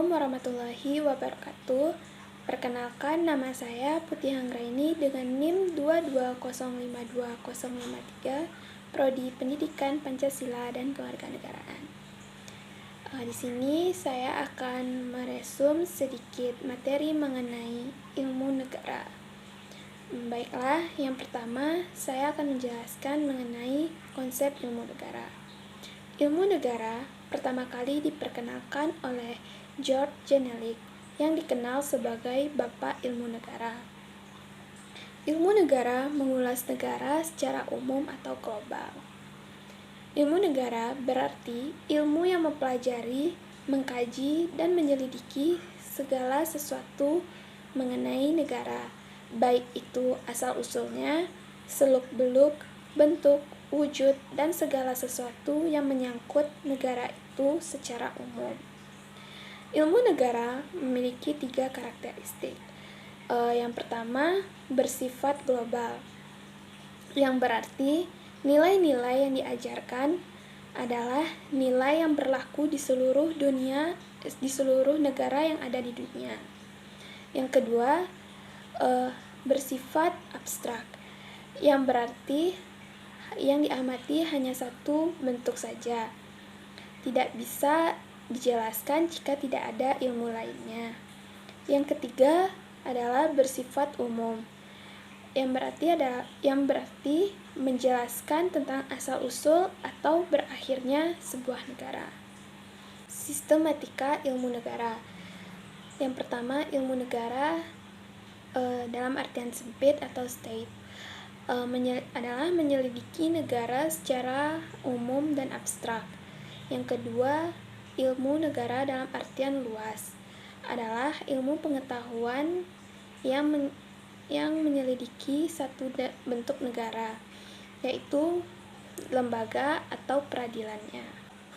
Assalamualaikum warahmatullahi wabarakatuh. Perkenalkan, nama saya Putih Anggraini dengan NIM 220520053, Prodi Pendidikan Pancasila dan Kewarganegaraan. Di sini saya akan meresum sedikit materi mengenai ilmu negara. Baiklah, yang pertama saya akan menjelaskan mengenai konsep ilmu negara. Ilmu negara pertama kali diperkenalkan oleh George Jenelic yang dikenal sebagai Bapak Ilmu Negara. Ilmu negara mengulas negara secara umum atau global. Ilmu negara berarti ilmu yang mempelajari, mengkaji, dan menyelidiki segala sesuatu mengenai negara, baik itu asal-usulnya, seluk-beluk, bentuk, wujud, dan segala sesuatu yang menyangkut negara itu secara umum. Ilmu negara memiliki 3 karakteristik. Yang pertama, bersifat global, yang berarti nilai-nilai yang diajarkan adalah nilai yang berlaku di seluruh dunia, di seluruh negara yang ada di dunia. Yang kedua, bersifat abstrak, yang berarti yang diamati hanya satu bentuk saja, tidak bisa dijelaskan jika tidak ada ilmu lainnya. Yang ketiga adalah bersifat umum, yang berarti menjelaskan tentang asal-usul atau berakhirnya sebuah negara. Sistematika ilmu negara. Yang pertama, ilmu negara dalam artian sempit atau state adalah menyelidiki negara secara umum dan abstrak. Yang kedua, ilmu negara dalam artian luas adalah ilmu pengetahuan yang menyelidiki satu bentuk negara, yaitu lembaga atau peradilannya.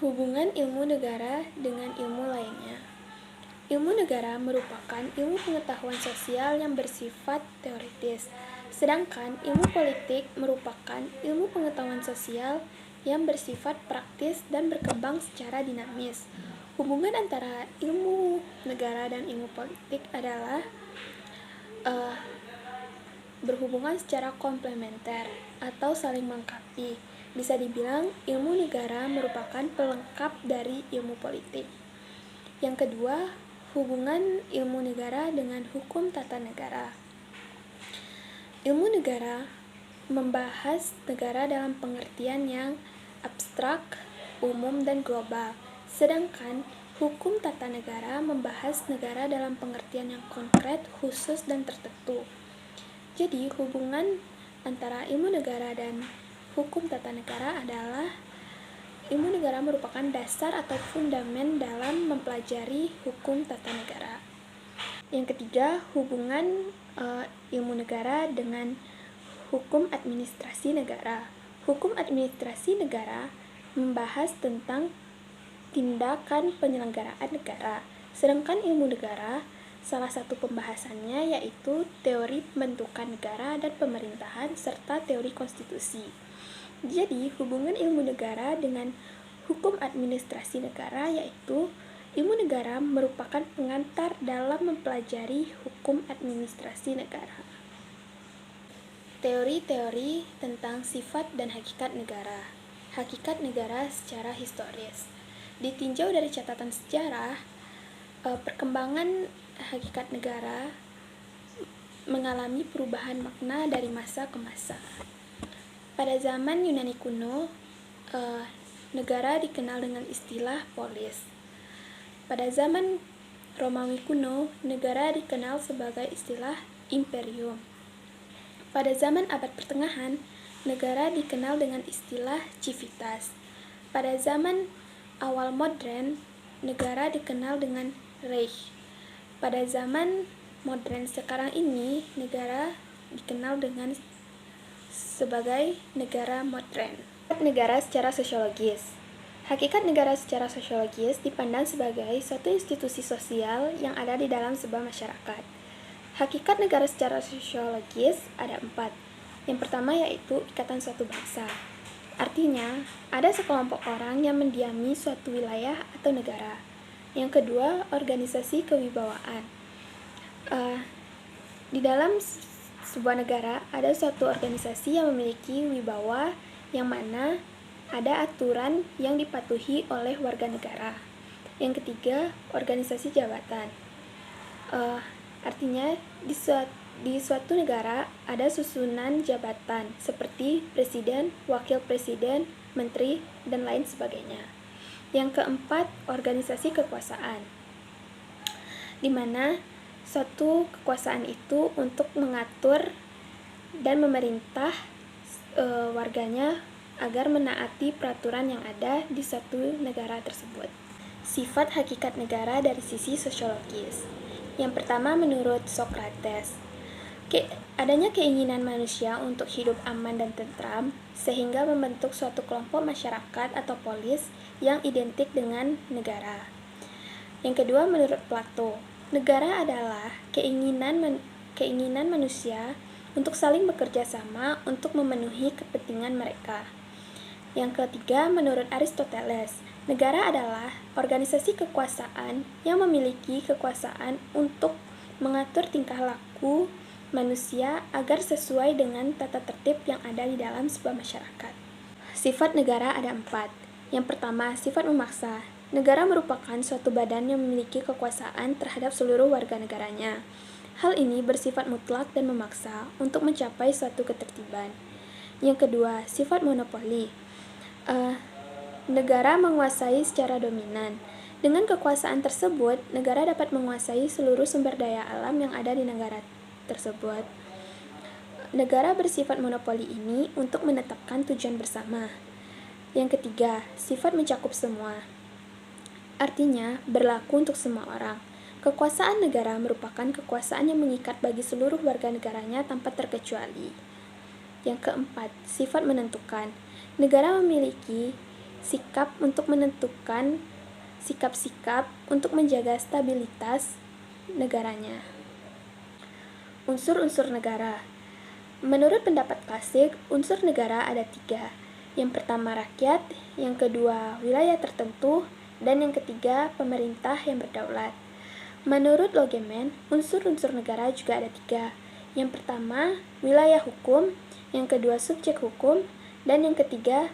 Hubungan ilmu negara dengan ilmu lainnya. Ilmu negara merupakan ilmu pengetahuan sosial yang bersifat teoritis, sedangkan ilmu politik merupakan ilmu pengetahuan sosial yang bersifat praktis dan berkembang secara dinamis. Hubungan antara ilmu negara dan ilmu politik adalah berhubungan secara komplementer atau saling melengkapi. Bisa dibilang ilmu negara merupakan pelengkap dari ilmu politik. Yang kedua, hubungan ilmu negara dengan hukum tata negara. Ilmu negara membahas negara dalam pengertian yang abstrak, umum, dan global, sedangkan hukum tata negara membahas negara dalam pengertian yang konkret, khusus, dan tertentu. Jadi, hubungan antara ilmu negara dan hukum tata negara adalah ilmu negara merupakan dasar atau fundamen dalam mempelajari hukum tata negara. Yang ketiga, hubungan ilmu negara dengan hukum administrasi negara. Hukum administrasi negara membahas tentang tindakan penyelenggaraan negara, sedangkan ilmu negara salah satu pembahasannya yaitu teori pembentukan negara dan pemerintahan serta teori konstitusi. Jadi, hubungan ilmu negara dengan hukum administrasi negara yaitu ilmu negara merupakan pengantar dalam mempelajari hukum administrasi negara. Teori-teori tentang sifat dan hakikat negara. Hakikat negara secara historis. Ditinjau dari catatan sejarah, perkembangan hakikat negara mengalami perubahan makna dari masa ke masa. Pada zaman Yunani kuno, negara dikenal dengan istilah polis. Pada zaman Romawi kuno, negara dikenal sebagai istilah imperium. Pada zaman abad pertengahan, negara dikenal dengan istilah civitas. Pada zaman awal modern, negara dikenal dengan Reich. Pada zaman modern sekarang ini, negara dikenal dengan sebagai negara modern. Negara secara sosiologis. Hakikat negara secara sosiologis dipandang sebagai suatu institusi sosial yang ada di dalam sebuah masyarakat. Hakikat negara secara sosiologis ada 4. Yang pertama yaitu ikatan suatu bangsa. Artinya, ada sekelompok orang yang mendiami suatu wilayah atau negara. Yang kedua, organisasi kewibawaan. Di dalam sebuah negara ada suatu organisasi yang memiliki wibawa yang mana ada aturan yang dipatuhi oleh warga negara. Yang ketiga, organisasi jabatan. Artinya di suatu negara ada susunan jabatan seperti presiden, wakil presiden, menteri, dan lain sebagainya. Yang keempat, organisasi kekuasaan, di mana suatu kekuasaan itu untuk mengatur dan memerintah warganya agar menaati peraturan yang ada di suatu negara tersebut. Sifat hakikat negara dari sisi sosiologis. Yang pertama, menurut Socrates, adanya keinginan manusia untuk hidup aman dan tentram sehingga membentuk suatu kelompok masyarakat atau polis yang identik dengan negara. Yang kedua, menurut Plato, negara adalah keinginan manusia untuk saling bekerja sama untuk memenuhi kepentingan mereka. Yang ketiga, menurut Aristoteles, negara adalah organisasi kekuasaan yang memiliki kekuasaan untuk mengatur tingkah laku manusia agar sesuai dengan tata tertib yang ada di dalam sebuah masyarakat. Sifat negara ada 4. Yang pertama, sifat memaksa. Negara merupakan suatu badan yang memiliki kekuasaan terhadap seluruh warga negaranya. Hal ini bersifat mutlak dan memaksa untuk mencapai suatu ketertiban. Yang kedua, sifat monopoli. Negara menguasai secara dominan. Dengan kekuasaan tersebut, negara dapat menguasai seluruh sumber daya alam yang ada di negara tersebut. Negara bersifat monopoli ini untuk menetapkan tujuan bersama. Yang ketiga, sifat mencakup semua. Artinya, berlaku untuk semua orang. Kekuasaan negara merupakan kekuasaan yang mengikat bagi seluruh warga negaranya tanpa terkecuali. Yang keempat, sifat menentukan. Negara memiliki sikap untuk menentukan sikap-sikap untuk menjaga stabilitas negaranya. Unsur-unsur negara. Menurut pendapat klasik, unsur negara ada 3. Yang pertama rakyat, yang kedua wilayah tertentu, dan yang ketiga pemerintah yang berdaulat. Menurut Logeman, unsur-unsur negara juga ada 3. Yang pertama wilayah hukum, yang kedua subjek hukum, dan yang ketiga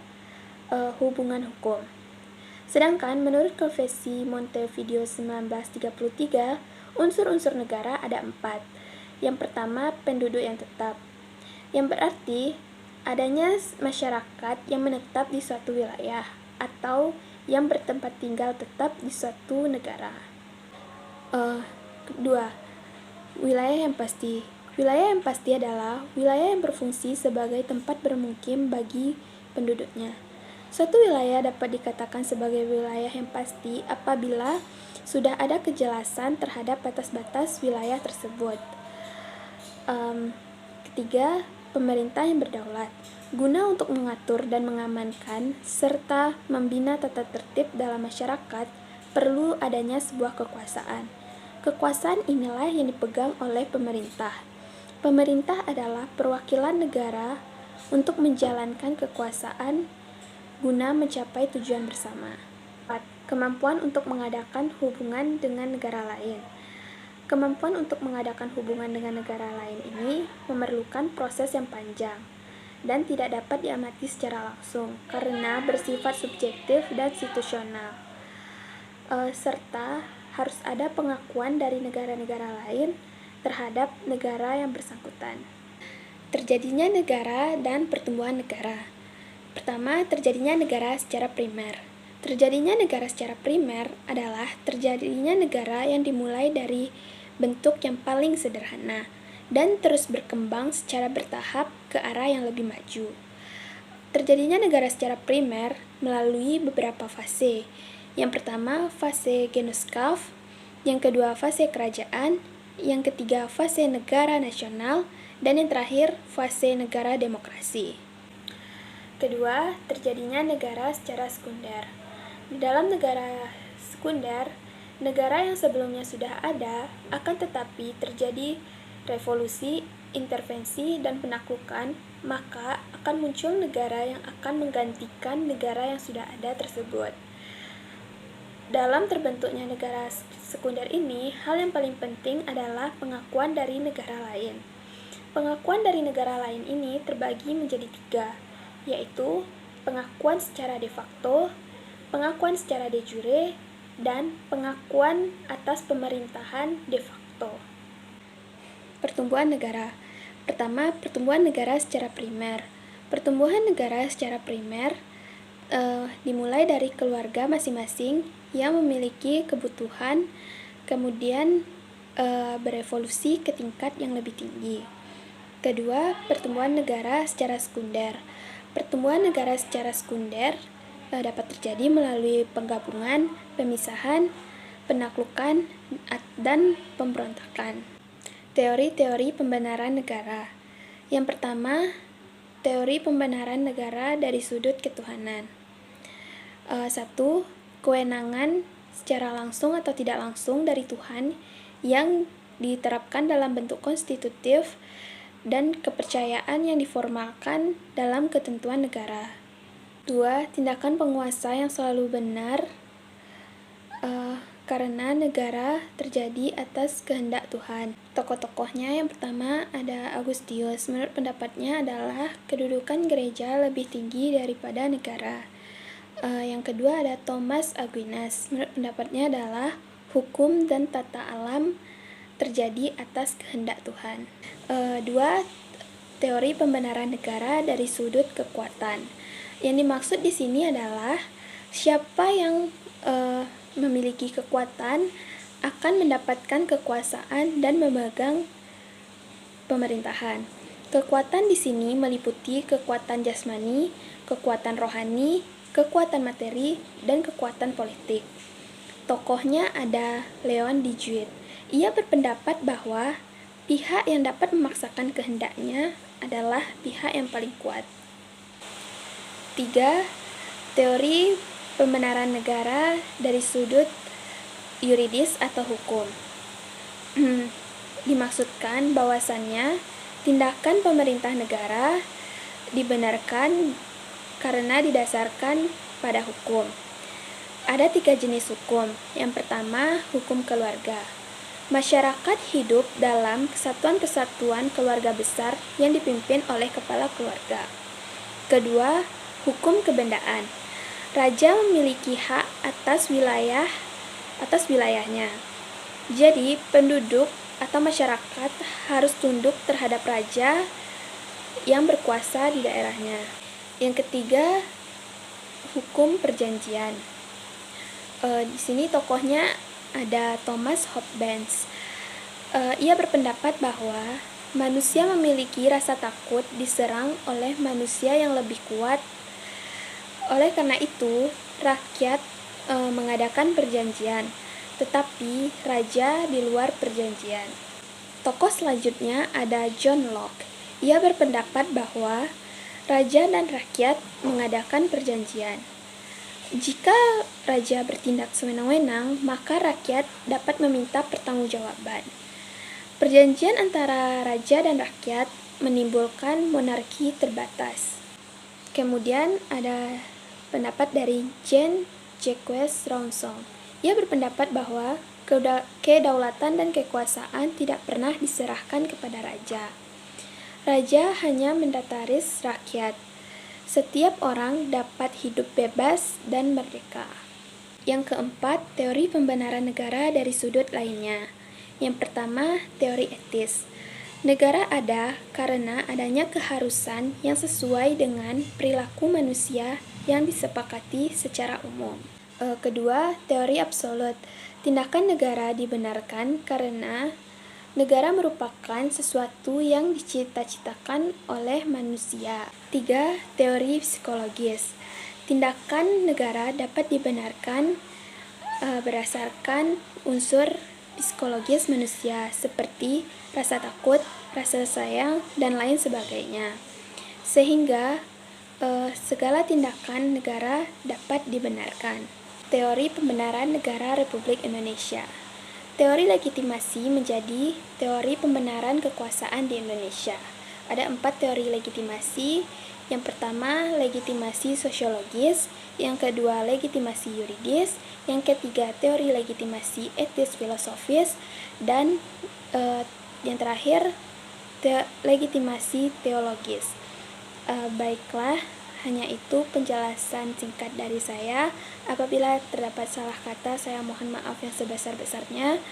hubungan hukum. Sedangkan menurut Konvensi Montevideo 1933, unsur-unsur negara ada 4. Yang pertama penduduk yang tetap, yang berarti adanya masyarakat yang menetap di suatu wilayah atau yang bertempat tinggal tetap di suatu negara. Kedua, wilayah yang pasti. Wilayah yang pasti adalah wilayah yang berfungsi sebagai tempat bermukim bagi penduduknya. Suatu wilayah dapat dikatakan sebagai wilayah yang pasti apabila sudah ada kejelasan terhadap batas-batas wilayah tersebut. Ketiga, pemerintah yang berdaulat. Guna untuk mengatur dan mengamankan serta membina tata tertib dalam masyarakat, perlu adanya sebuah kekuasaan. Kekuasaan inilah yang dipegang oleh pemerintah. Pemerintah adalah perwakilan negara untuk menjalankan kekuasaan guna mencapai tujuan bersama. 4. Kemampuan untuk mengadakan hubungan dengan negara lain. Kemampuan untuk mengadakan hubungan dengan negara lain ini memerlukan proses yang panjang dan tidak dapat diamati secara langsung karena bersifat subjektif dan situasional, serta harus ada pengakuan dari negara-negara lain terhadap negara yang bersangkutan. Terjadinya negara dan pertumbuhan negara. Pertama, terjadinya negara secara primer. Terjadinya negara secara primer adalah terjadinya negara yang dimulai dari bentuk yang paling sederhana dan terus berkembang secara bertahap ke arah yang lebih maju. Terjadinya negara secara primer melalui beberapa fase. Yang pertama, fase genoskaf, yang kedua fase kerajaan, yang ketiga fase negara nasional, dan yang terakhir fase negara demokrasi. Kedua, terjadinya negara secara sekunder. Di dalam negara sekunder, negara yang sebelumnya sudah ada akan tetapi terjadi revolusi, intervensi, dan penaklukan, maka akan muncul negara yang akan menggantikan negara yang sudah ada tersebut. Dalam terbentuknya negara sekunder ini, hal yang paling penting adalah pengakuan dari negara lain. Pengakuan dari negara lain ini terbagi menjadi 3, yaitu pengakuan secara de facto, pengakuan secara de jure, dan pengakuan atas pemerintahan de facto. Pertumbuhan negara. Pertama, pertumbuhan negara secara primer. Pertumbuhan negara secara primer dimulai dari keluarga masing-masing yang memiliki kebutuhan, kemudian berevolusi ke tingkat yang lebih tinggi. Kedua, pertumbuhan negara secara sekunder. Pertumbuhan negara secara sekunder dapat terjadi melalui penggabungan, pemisahan, penaklukan, dan pemberontakan. Teori-teori pembenaran negara. Yang pertama, teori pembenaran negara dari sudut ketuhanan. 1. Kewenangan secara langsung atau tidak langsung dari Tuhan yang diterapkan dalam bentuk konstitutif dan kepercayaan yang diformalkan dalam ketentuan negara. 2. Tindakan penguasa yang selalu benar karena negara terjadi atas kehendak Tuhan. Tokoh-tokohnya yang pertama ada Augustinus. Menurut pendapatnya adalah kedudukan gereja lebih tinggi daripada negara. Yang kedua ada Thomas Aquinas. Menurut pendapatnya adalah hukum dan tata alam terjadi atas kehendak Tuhan. 2. Teori pembenaran negara dari sudut kekuatan. Yang dimaksud di sini adalah siapa yang memiliki kekuatan akan mendapatkan kekuasaan dan memegang pemerintahan. Kekuatan di sini meliputi kekuatan jasmani, kekuatan rohani, kekuatan materi, dan kekuatan politik. Tokohnya ada Leon de Guet. Ia berpendapat bahwa pihak yang dapat memaksakan kehendaknya adalah pihak yang paling kuat. 3. Teori pembenaran negara dari sudut yuridis atau hukum. Dimaksudkan bahwasannya tindakan pemerintah negara dibenarkan karena didasarkan pada hukum. Ada 3 jenis hukum. Yang pertama, hukum keluarga. Masyarakat hidup dalam kesatuan-kesatuan keluarga besar yang dipimpin oleh kepala keluarga. Kedua, hukum kebendaan. Raja memiliki hak atas wilayahnya. Jadi, penduduk atau masyarakat harus tunduk terhadap raja yang berkuasa di daerahnya. Yang ketiga, hukum perjanjian. Di sini tokohnya ada Thomas Hobbes. Ia berpendapat bahwa manusia memiliki rasa takut diserang oleh manusia yang lebih kuat. Oleh karena itu, rakyat mengadakan perjanjian, tetapi raja di luar perjanjian. Tokoh selanjutnya ada John Locke. Ia berpendapat bahwa raja dan rakyat mengadakan perjanjian. Jika raja bertindak sewenang-wenang, maka rakyat dapat meminta pertanggungjawaban. Perjanjian antara raja dan rakyat menimbulkan monarki terbatas. Kemudian ada pendapat dari Jean-Jacques Rousseau. Ia berpendapat bahwa kedaulatan dan kekuasaan tidak pernah diserahkan kepada raja. Raja hanya mendataris rakyat. Setiap orang dapat hidup bebas dan merdeka. Yang keempat, teori pembenaran negara dari sudut lainnya. Yang pertama, teori etis. Negara ada karena adanya keharusan yang sesuai dengan perilaku manusia yang disepakati secara umum. Kedua, teori absolut. Tindakan negara dibenarkan karena negara merupakan sesuatu yang dicita-citakan oleh manusia. 3. Teori psikologis. Tindakan negara dapat dibenarkan berdasarkan unsur psikologis manusia seperti rasa takut, rasa sayang, dan lain sebagainya. Sehingga segala tindakan negara dapat dibenarkan. Teori pembenaran negara Republik Indonesia. Teori legitimasi menjadi teori pembenaran kekuasaan di Indonesia. Ada 4 teori legitimasi, Yang pertama, legitimasi sosiologis, yang kedua, legitimasi yuridis, yang ketiga, teori legitimasi etis filosofis, dan yang terakhir, legitimasi teologis. Baiklah, hanya itu penjelasan singkat dari saya. Apabila terdapat salah kata, saya mohon maaf yang sebesar-besarnya.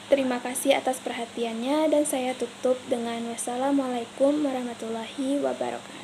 Terima kasih atas perhatiannya, dan saya tutup dengan wassalamualaikum warahmatullahi wabarakatuh.